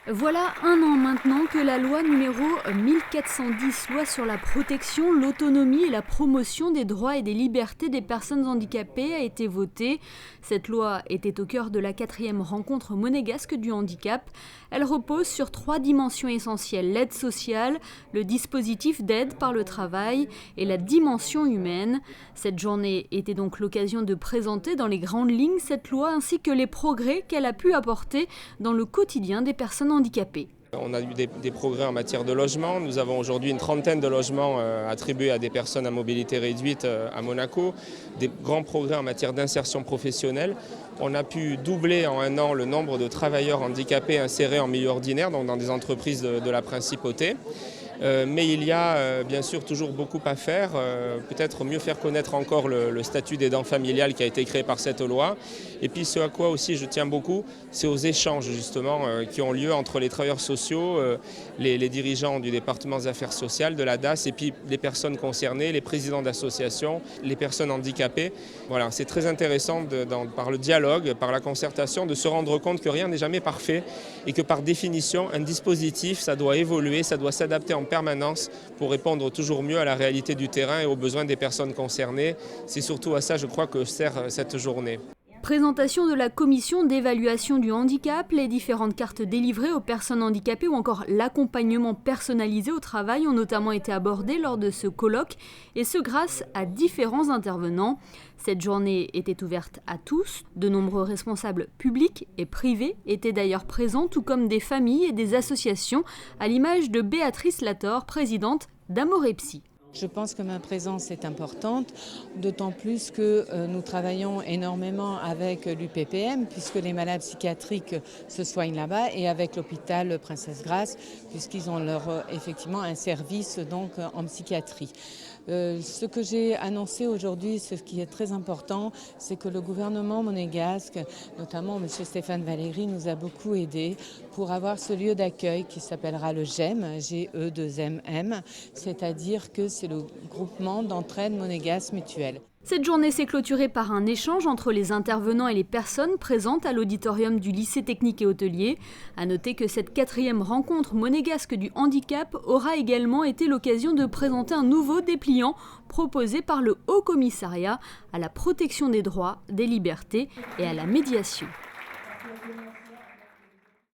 Voilà un an maintenant que la loi numéro 1410, loi sur la protection, l'autonomie et la promotion des droits et des libertés des personnes handicapées, a été votée. Cette loi était au cœur de la 4e rencontre monégasque du handicap. Elle repose sur 3 dimensions essentielles: l'aide sociale, le dispositif d'aide par le travail et la dimension humaine. Cette journée était donc l'occasion de présenter dans les grandes lignes cette loi ainsi que les progrès qu'elle a pu apporter dans le quotidien des personnes handicapées. On a eu des progrès en matière de logement. Nous avons aujourd'hui une trentaine de logements attribués à des personnes à mobilité réduite à Monaco. Des grands progrès en matière d'insertion professionnelle. On a pu doubler en un an le nombre de travailleurs handicapés insérés en milieu ordinaire, donc dans des entreprises de la principauté. Mais il y a bien sûr toujours beaucoup à faire, peut-être mieux faire connaître encore le statut d'aidant familial qui a été créé par cette loi. Et puis ce à quoi aussi je tiens beaucoup, c'est aux échanges justement qui ont lieu entre les travailleurs sociaux, les dirigeants du département des affaires sociales, de la DAS, et puis les personnes concernées, les présidents d'associations, les personnes handicapées. Voilà, c'est très intéressant par le dialogue, par la concertation, de se rendre compte que rien n'est jamais parfait et que par définition, un dispositif, ça doit évoluer, ça doit s'adapter en permanence pour répondre toujours mieux à la réalité du terrain et aux besoins des personnes concernées. C'est surtout à ça, je crois, que sert cette journée. Présentation de la commission d'évaluation du handicap, les différentes cartes délivrées aux personnes handicapées ou encore l'accompagnement personnalisé au travail ont notamment été abordés lors de ce colloque, et ce grâce à différents intervenants. Cette journée était ouverte à tous. De nombreux responsables publics et privés étaient d'ailleurs présents, tout comme des familles et des associations, à l'image de Béatrice Lator, présidente d'Amorepsi. Je pense que ma présence est importante, d'autant plus que nous travaillons énormément avec l'UPPM, puisque les malades psychiatriques se soignent là-bas, et avec l'hôpital Princesse Grace, puisqu'ils ont effectivement un service donc, en psychiatrie. Ce que j'ai annoncé aujourd'hui, ce qui est très important, c'est que le gouvernement monégasque, notamment M. Stéphane Valéry, nous a beaucoup aidés pour avoir ce lieu d'accueil qui s'appellera le GEM, G-E-2-M-M, c'est-à-dire que c'est le groupement d'entraide monégasque mutuelle. Cette journée s'est clôturée par un échange entre les intervenants et les personnes présentes à l'auditorium du lycée technique et hôtelier. À noter que cette 4e rencontre monégasque du handicap aura également été l'occasion de présenter un nouveau dépliant proposé par le Haut Commissariat à la protection des droits, des libertés et à la médiation.